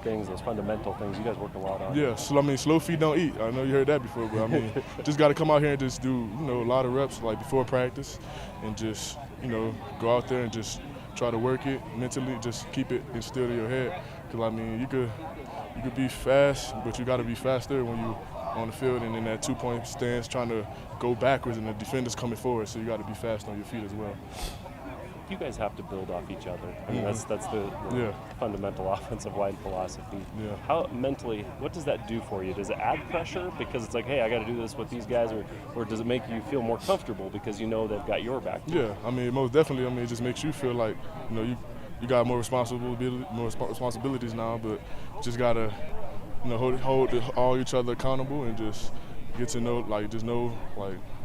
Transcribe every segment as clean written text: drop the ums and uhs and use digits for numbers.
things, those fundamental things, you guys work a lot on. Yeah, so, slow feet don't eat. I know you heard that before, but just got to come out here and just do, a lot of reps like before practice, and just, go out there and just try to work it mentally, just keep it instilled in your head. Because you could be fast, but you got to be faster when you on the field and in that 2-point stance trying to go backwards and the defender's coming forward, so you got to be fast on your feet as well. You guys have to build off each other. I mean, that's the fundamental offensive line philosophy. Yeah. How mentally, what does that do for you? Does it add pressure because it's like, hey, I got to do this with these guys, or does it make you feel more comfortable because you know they've got your back? Yeah, most definitely. It just makes you feel like, you got more responsibilities now, but just gotta, hold all each other accountable and just get to know,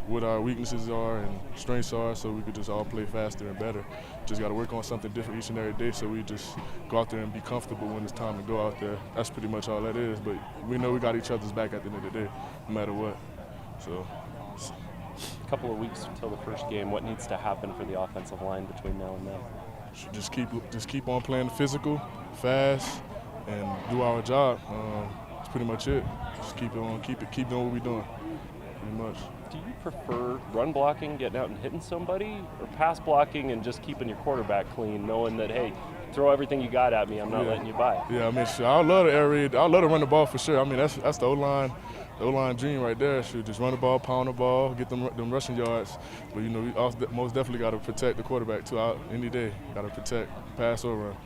what our weaknesses are and strengths are, so we could just all play faster and better. Just got to work on something different each and every day, so we just go out there and be comfortable when it's time to go out there. That's pretty much all that is, but we know we got each other's back at the end of the day, no matter what. So, a couple of weeks until the first game. What needs to happen for the offensive line between now and then? Just keep on playing physical, fast, and do our job. That's pretty much it. Just keep doing what we're doing, pretty much. Do you prefer run blocking, getting out and hitting somebody, or pass blocking and just keeping your quarterback clean, knowing that, hey, throw everything you got at me, I'm not letting you by? Yeah, sure. I love the air raid. I love to run the ball for sure. That's the O-line dream right there. Should just run the ball, pound the ball, get them rushing yards. But, we also most definitely got to protect the quarterback, too, out any day. Got to protect, pass or run.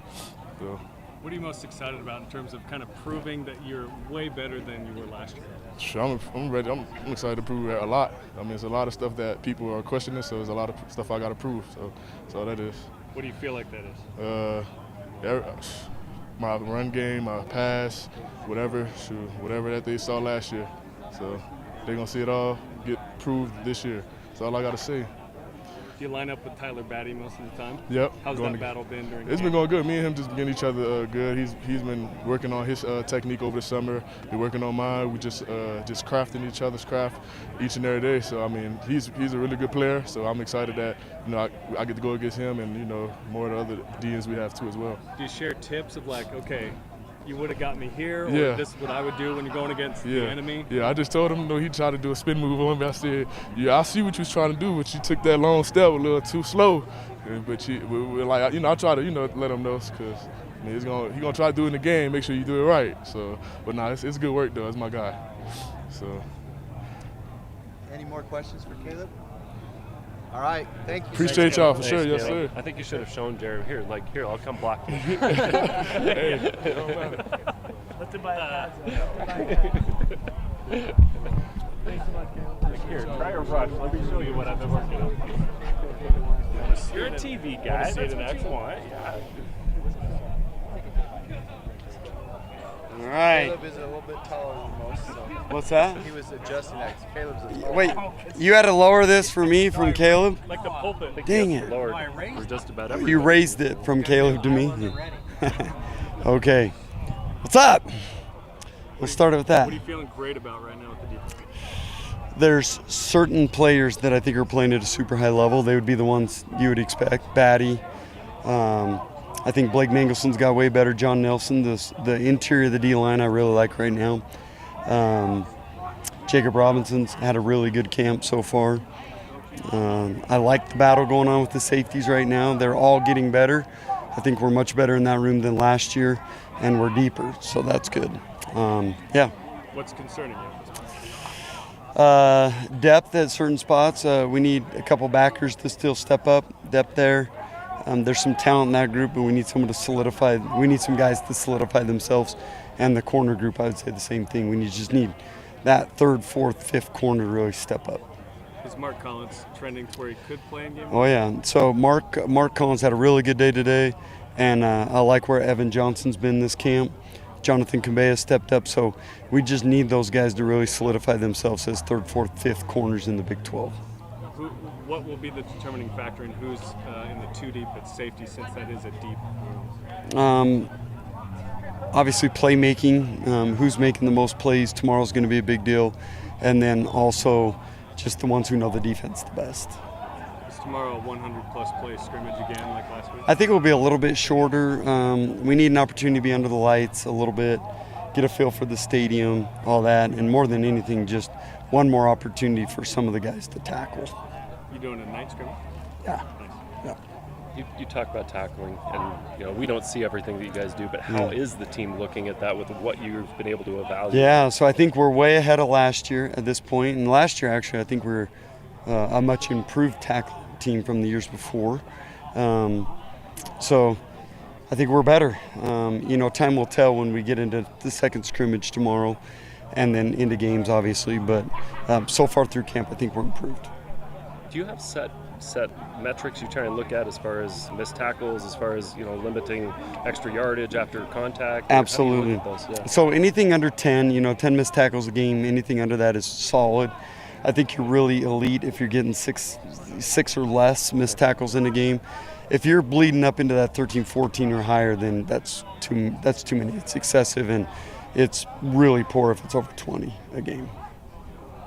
So. What are you most excited about in terms of kind of proving that you're way better than you were last year? Sure, I'm ready. I'm excited to prove a lot. It's a lot of stuff that people are questioning, so there's a lot of stuff I got to prove. So that is. What do you feel like that is? My run game, my pass, whatever that they saw last year. So they're going to see it all get proved this year. That's all I got to say. Do you line up with Tyler Batty most of the time? Yep. How's that battle been during? It's been going good. Me and him just getting each other good. He's been working on his technique over the summer. We're working on mine. We just crafting each other's craft each and every day. So he's a really good player. So I'm excited that I get to go against him and more of the other DNs we have too as well. Do you share tips of okay, you would have got me here, or this is what I would do when you're going against the enemy? Yeah, I just told him, he tried to do a spin move on me. I said, I see what you was trying to do, but you took that long step a little too slow. But we're like, I try to, let him know, because he's gonna try to do it in the game, make sure you do it right. So, but it's good work though. It's my guy. So. Any more questions for Caleb? All right, thank you. Appreciate y'all for sure, yes sir. I think you should have shown Jared here. Here, I'll come block you. Hey, it don't matter. Let's buy Here, try a rush. Let me show you what I've been working on. You're a TV guy. That's what you want. Yeah. All right. Caleb is a little bit taller than most. So What's that? he was adjusting that. Caleb's a taller. Wait, you had to lower this for me from Caleb? Like the pulpit. Dang it. Lord, for just about everybody. You raised it from Caleb to me? Okay. What's up? We'll start with that. What are you feeling great about right now with the defense? There's certain players that I think are playing at a super high level. They would be the ones you would expect. Batty. I think Blake Mangelson's got way better. John Nelson, the interior of the D-line I really like right now. Jacob Robinson's had a really good camp so far. I like the battle going on with the safeties right now. They're all getting better. I think we're much better in that room than last year, and we're deeper, so that's good. Yeah. What's concerning you? Depth at certain spots. We need a couple backers to still step up. Depth there. There's some talent in that group, but we need someone to solidify. We need some guys to solidify themselves. And the corner group, I would say the same thing. We just need that third, fourth, fifth corner to really step up. Is Mark Collins trending to where he could play in game? Oh yeah. So Mark Collins had a really good day today, and I like where Evan Johnson's been this camp. Jonathan Cabea stepped up, so we just need those guys to really solidify themselves as third, fourth, fifth corners in the Big 12. What will be the determining factor in who's in the two deep at safety, since that is a deep room? Obviously playmaking, who's making the most plays tomorrow is going to be a big deal, and then also just the ones who know the defense the best. tomorrow a 100-plus play scrimmage again like last week? I think it will be a little bit shorter. We need an opportunity to be under the lights a little bit, get a feel for the stadium, all that, and more than anything, just one more opportunity for some of the guys to tackle. You doing a night scrimmage? Yeah. Nice. Yeah. You talk about tackling, and we don't see everything that you guys do, but how is the team looking at that with what you've been able to evaluate? Yeah, so I think we're way ahead of last year at this point. And last year, actually, I think we're a much improved tackle team from the years before. So I think we're better. Time will tell when we get into the second scrimmage tomorrow and then into games, obviously. But so far through camp, I think we're improved. Do you have set metrics you try and look at as far as missed tackles, as far as limiting extra yardage after contact? Absolutely. Yeah. So anything under 10, 10 missed tackles a game, anything under that is solid. I think you're really elite if you're getting six or less missed tackles in a game. If you're bleeding up into that 13, 14 or higher, then that's too many. It's excessive, and it's really poor if it's over 20 a game.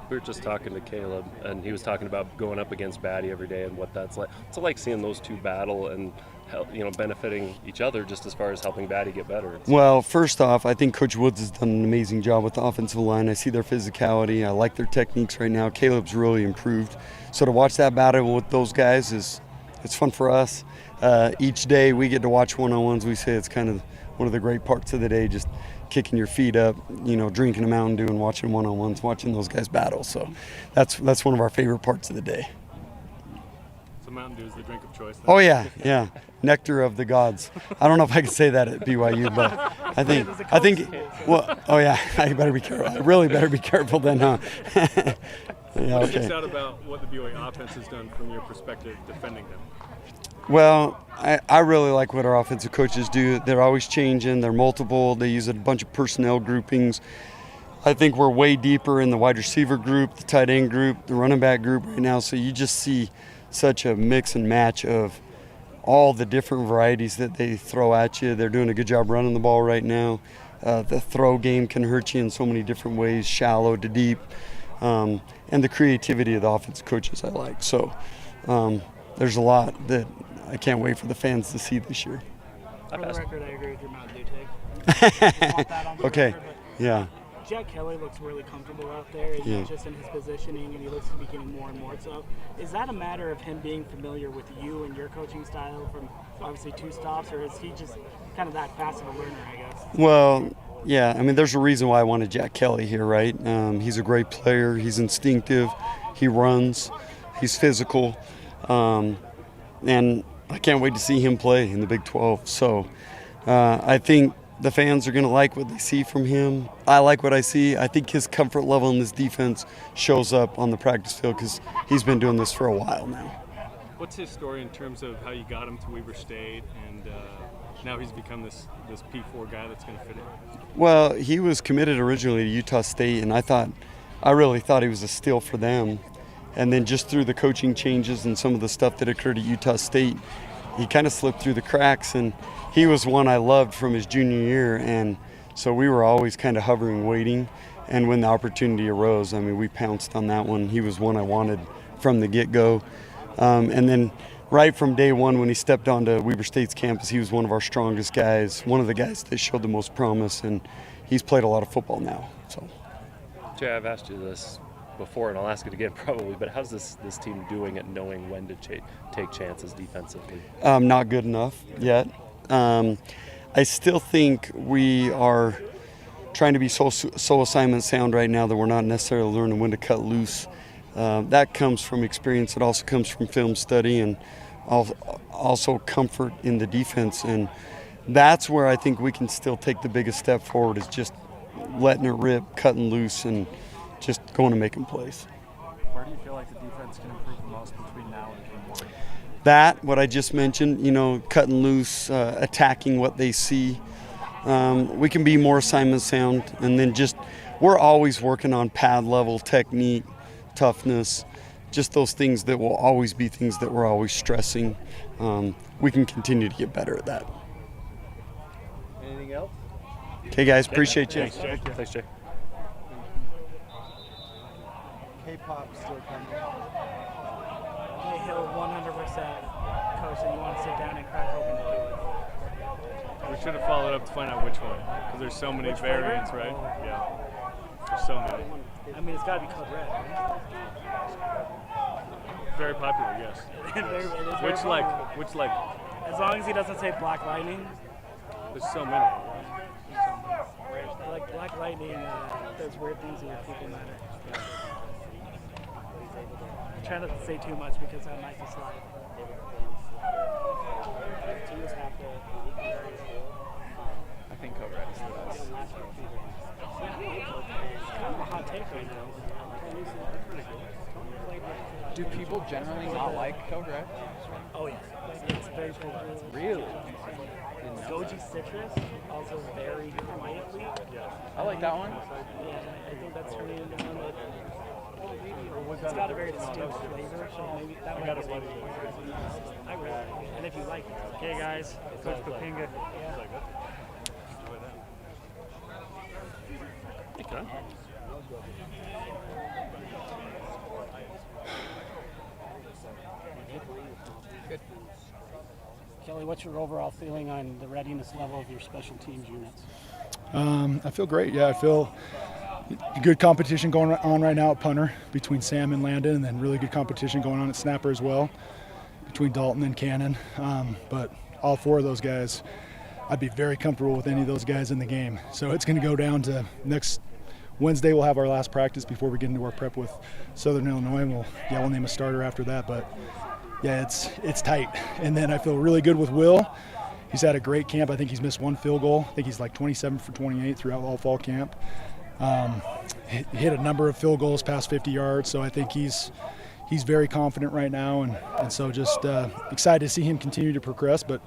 We were just talking to Caleb, and he was talking about going up against Batty every day and what that's like. It's like seeing those two battle and benefiting each other just as far as helping Batty get better. Well, first off, I think Coach Woods has done an amazing job with the offensive line. I see their physicality. I like their techniques right now. Caleb's really improved. So to watch that battle with those guys it's fun for us. Each day we get to watch one-on-ones. We say it's kind of one of the great parts of the day, just kicking your feet up, drinking a Mountain Dew and watching one-on-ones, watching those guys battle. So that's one of our favorite parts of the day. So Mountain Dew is the drink of choice then? Oh yeah, nectar of the gods. I don't know if I can say that at BYU, but I think. Well, oh yeah, I better be careful. I really better be careful then, huh? Yeah, What sticks okay. out about what the BYU offense has done from your perspective defending them? Well, I really like what our offensive coaches do. They're always changing. They're multiple. They use a bunch of personnel groupings. I think we're way deeper in the wide receiver group, the tight end group, the running back group right now. So you just see such a mix and match of all the different varieties that they throw at you. They're doing a good job running the ball right now. The throw game can hurt you in so many different ways, shallow to deep. And the creativity of the offensive coaches I like. So there's a lot that I can't wait for the fans to see this year. For the record, I agree with your Mountain Dew take. Want that on the Okay, record, yeah. Jack Kelly looks really comfortable out there, and Yeah. just in his positioning, and he looks to be getting more and more. So, is that a matter of him being familiar with you and your coaching style from obviously two stops, or is he just kind of that fast of a learner, I guess? Well, yeah, I mean, there's a reason why I wanted Jack Kelly here, right? He's a great player. He's instinctive. He runs. He's physical. And I can't wait to see him play in the Big 12. So I think the fans are going to like what they see from him. I like what I see. I think his comfort level in this defense shows up on the practice field because he's been doing this for a while now. What's his story in terms of how you got him to Weber State, and now he's become this P4 guy that's going to fit in? Well, he was committed originally to Utah State, and I really thought he was a steal for them. And then just through the coaching changes and some of the stuff that occurred at Utah State, he kind of slipped through the cracks. And he was one I loved from his junior year. And so we were always kind of hovering, waiting. And when the opportunity arose, I mean, we pounced on that one. He was one I wanted from the get-go. And then right from day one when he stepped onto Weber State's campus, he was one of our strongest guys, one of the guys that showed the most promise. And he's played a lot of football now. So, Jay, I've asked you this before, and I'll ask it again probably, but how's this team doing at knowing when to take chances defensively? Not good enough yet. I still think we are trying to be so assignment sound right now that we're not necessarily learning when to cut loose. That comes from experience. It also comes from film study and also comfort in the defense. And that's where I think we can still take the biggest step forward, is just letting it rip, cutting loose, and just going and making plays. Where do you feel like the defense can improve the most between now and game one? That, what I just mentioned, cutting loose, attacking what they see. We can be more assignment sound, and then we're always working on pad level, technique, toughness, just those things that will always be things that we're always stressing. We can continue to get better at that. Anything else? Okay, guys, appreciate you. Thanks, Jay. Thanks, Jay. K-pop still coming. he'll 100% coach that you want to sit down and crack open and do it. We should have followed up to find out which one, because there's so many variants, right? Yeah. There's so many. I mean, it's got to be Code Red, right? Very popular, yes. It is very Which popular. like? As long as he doesn't say Black Lightning. There's so many. Like Black Lightning does weird things with people matter. I'm trying not to say too much because I might just lie. I think Code Red is the best. It's kind of a hot take right now. Do people generally not like Code Red? Oh yeah, it's very popular. Really? Goji Citrus, also very quietly. I like that one. Yeah, I think that's really the one that. It's got a very distinct flavor, so maybe that might be. I really like it. And if you like it. Okay, guys. Coach Papinga. Okay. Kelly, what's your overall feeling on the readiness level of your special teams units? I feel great. Yeah, I feel good competition going on right now at punter between Sam and Landon, and then really good competition going on at snapper as well between Dalton and Cannon. But all four of those guys, I'd be very comfortable with any of those guys in the game. So it's going to go down to next Wednesday. We'll have our last practice before we get into our prep with Southern Illinois, and we'll name a starter after that. But yeah, it's tight. And then I feel really good with Will. He's had a great camp. I think he's missed one field goal. I think he's like 27 for 28 throughout all fall camp. Hit a number of field goals past 50 yards, so I think he's very confident right now, and so just excited to see him continue to progress. But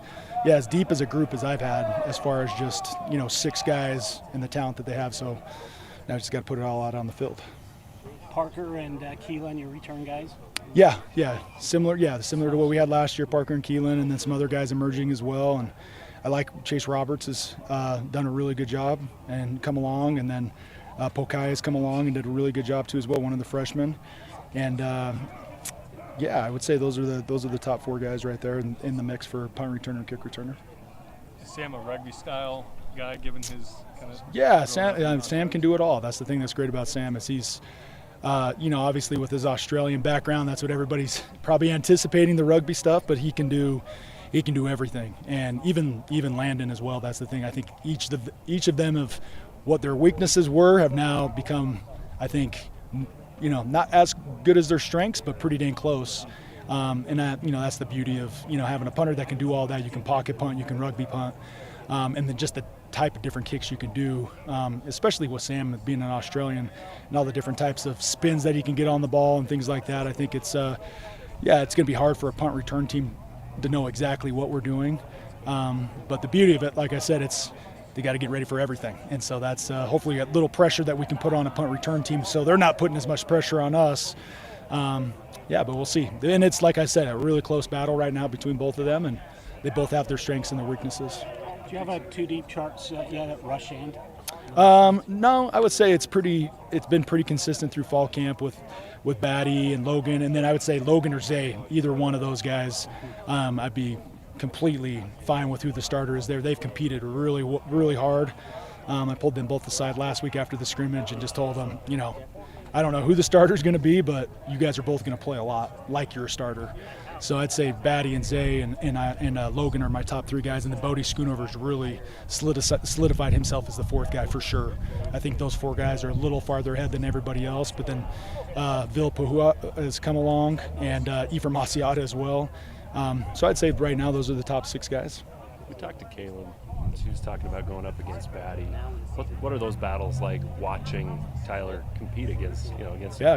yeah, as deep as a group as I've had, as far as just 6 guys and the talent that they have. So now I just got to put it all out on the field. Parker and Keelan, your return guys? Yeah, similar to what we had last year. Parker and Keelan, and then some other guys emerging as well. And I like Chase Roberts has done a really good job and come along, and then Pokai has come along and did a really good job too as well, one of the freshmen. And I would say those are the top 4 guys right there in the mix for punt returner and kick returner. Is Sam a rugby style guy, given his kind of? Yeah, Sam can do it all. That's the thing that's great about Sam is he's, obviously with his Australian background, that's what everybody's probably anticipating, the rugby stuff. But he can do everything, and even Landon as well. That's the thing. I think each of them of what their weaknesses have now become, I think, not as good as their strengths, but pretty dang close. And that's the beauty of having a punter that can do all that. You can pocket punt, you can rugby punt, and then just the type of different kicks you can do, especially with Sam being an Australian and all the different types of spins that he can get on the ball and things like that. I think it's going to be hard for a punt return team to know exactly what we're doing. But the beauty of it, like I said, they got to get ready for everything. And so that's hopefully a little pressure that we can put on a punt return team so they're not putting as much pressure on us. But we'll see. And it's, like I said, a really close battle right now between both of them, and they both have their strengths and their weaknesses. Do you have a 2-deep chart yet at rush end? No, I would say it's been pretty consistent through fall camp with Batty and Logan, and then I would say Logan or Zay, either one of those guys, I'd be completely fine with who the starter is there. They've competed really, really hard. I pulled them both aside last week after the scrimmage and just told them, I don't know who the starter is going to be, but you guys are both going to play a lot like you're a starter. So I'd say Batty and Zay and Logan are my top 3 guys, and then Bodie Schoonover's really solidified himself as the 4th guy for sure. I think those 4 guys are a little farther ahead than everybody else, but then Vil Pahua has come along, and Ephraim Asiata as well. So I'd say right now those are the top 6 guys. We talked to Caleb. She was talking about going up against Batty. What are those battles like? Watching Tyler compete against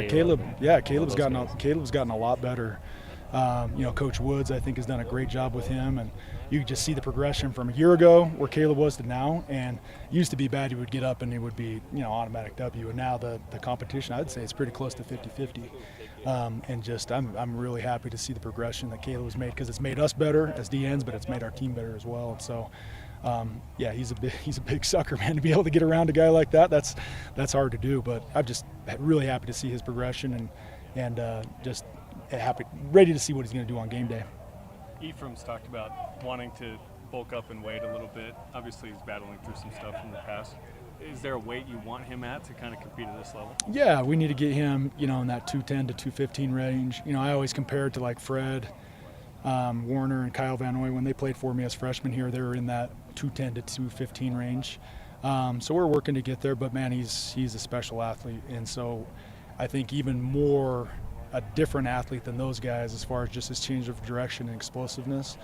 Caleb. Caleb's gotten a lot better. Coach Woods, I think, has done a great job with him, and you can just see the progression from a year ago where Caleb was to now. And it used to be Batty would get up and it would be automatic W, and now the competition, I'd say it's pretty close to 50-50. And just I'm really happy to see the progression that Caleb has made, because it's made us better as DNs, but it's made our team better as well. And so he's a big sucker, man, to be able to get around a guy like that. That's hard to do, but I'm just really happy to see his progression and just ready to see what he's going to do on game day. Ephraim's talked about wanting to bulk up and weight a little bit. Obviously, he's battling through some stuff in the past. Is there a weight you want him at to kind of compete at this level? Yeah, we need to get him, in that 210 to 215 range. I always compare it to like Fred, Warner, and Kyle Van Noy. When they played for me as freshmen here, they were in that 210 to 215 range. So we're working to get there, but man, he's a special athlete. And so I think even more a different athlete than those guys as far as just his change of direction and explosiveness.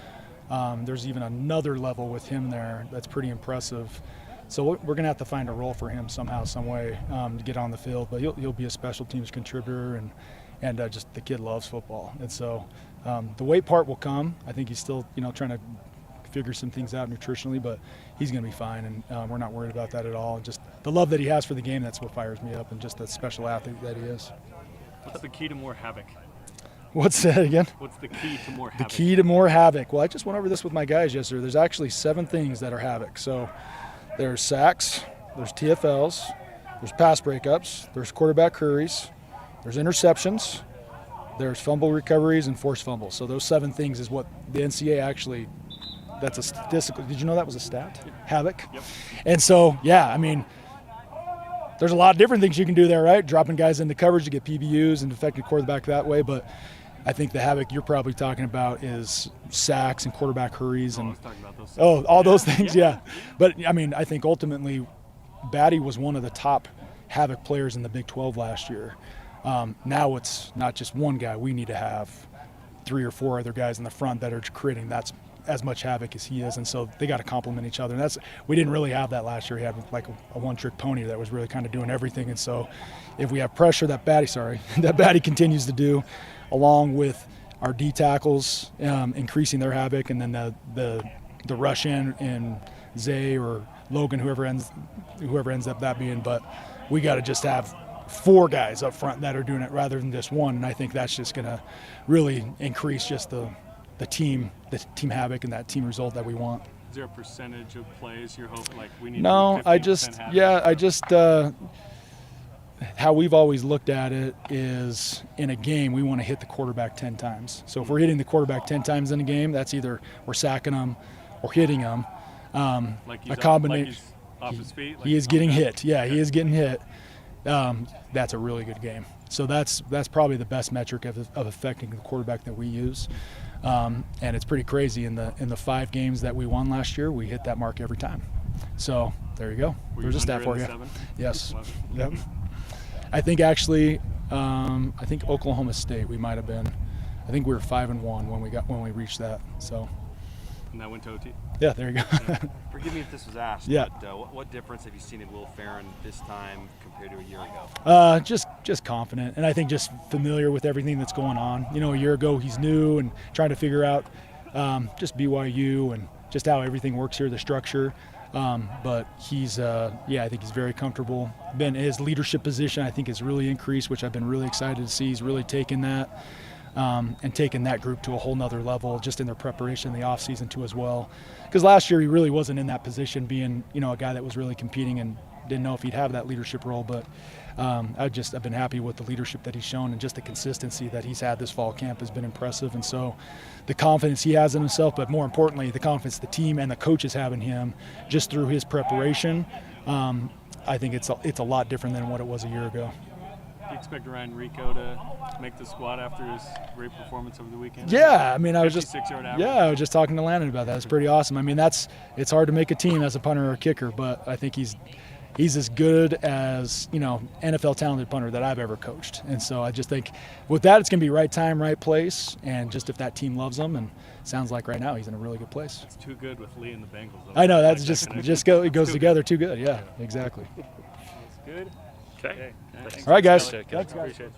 There's even another level with him there that's pretty impressive. So we're going to have to find a role for him somehow, some way to get on the field. But he'll be a special teams contributor, and just the kid loves football. And so the weight part will come. I think he's still trying to figure some things out nutritionally, but he's going to be fine, and we're not worried about that at all. And just the love that he has for the game, that's what fires me up, and just the special athlete that he is. What's the key to more havoc? What's that again? What's the key to more havoc? The key to more havoc. Well, I just went over this with my guys yesterday. There's actually 7 things that are havoc. So there's sacks, there's TFLs, there's pass breakups, there's quarterback hurries, there's interceptions, there's fumble recoveries, and forced fumbles. So those 7 things is what the NCAA actually, that's a statistical. Did you know that was a stat? Havoc. Yep. And so, yeah, I mean, there's a lot of different things you can do there, right? Dropping guys into coverage to get PBUs and affecting quarterback that way. But I think the havoc you're probably talking about is sacks and quarterback hurries. And all those things, yeah. But, I mean, I think ultimately Batty was one of the top havoc players in the Big 12 last year. Now it's not just one guy. We need to have 3 or 4 other guys in the front that are creating that's as much havoc as he is, and so they got to complement each other. And we didn't really have that last year. We had like a one-trick pony that was really kind of doing everything. And so if we have pressure that Batty continues to do, along with our D tackles increasing their havoc, and then the rush in Zay or Logan, whoever ends up that being. But we got to just have 4 guys up front that are doing it rather than just one. And I think that's just going to really increase just the team havoc and that team result that we want. Is there a percentage of plays you're hoping we need? No, I just how we've always looked at it is in a game we want to hit the quarterback 10 times. So if we're hitting the quarterback 10 times in a game, that's either we're sacking them or hitting them. A combination. Off his feet. He is getting hit. Yeah, he is getting hit. That's a really good game. So that's probably the best metric of affecting the quarterback that we use. And it's pretty crazy. In the 5 games that we won last year, we hit that mark every time. So there you go. There's a stat for you. 7? Yes. Yep. I think actually, Oklahoma State we might have been. I think we were 5-1 when we reached that. So. And that went to OT. Yeah, there you go. Forgive me if this was asked. Yeah. But what difference have you seen in Will Farron this time compared to a year ago? Just confident, and I think just familiar with everything that's going on. A year ago he's new and trying to figure out just BYU and just how everything works here, the structure. But he's, I think he's very comfortable. His leadership position I think has really increased, which I've been really excited to see. He's really taken that. And taking that group to a whole nother level just in their preparation in the offseason too as well. Because last year he really wasn't in that position being, a guy that was really competing and didn't know if he'd have that leadership role. But I've been happy with the leadership that he's shown, and just the consistency that he's had this fall camp has been impressive. And so the confidence he has in himself, but more importantly, the confidence the team and the coaches have in him just through his preparation, I think it's a lot different than what it was a year ago. Do you expect Ryan Rico to make the squad after his great performance over the weekend? Yeah, I mean, I was just talking to Landon about that. It's pretty awesome. I mean, it's hard to make a team as a punter or a kicker, but I think he's as good as NFL talented punter that I've ever coached. And so I just think with that, it's going to be right time, right place, and just if that team loves him, and it sounds like right now he's in a really good place. It's too good with Lee and the Bengals. I know that's it goes together too good. Yeah, exactly. That's good. Okay. All right, guys. Thanks, guys. Appreciate it.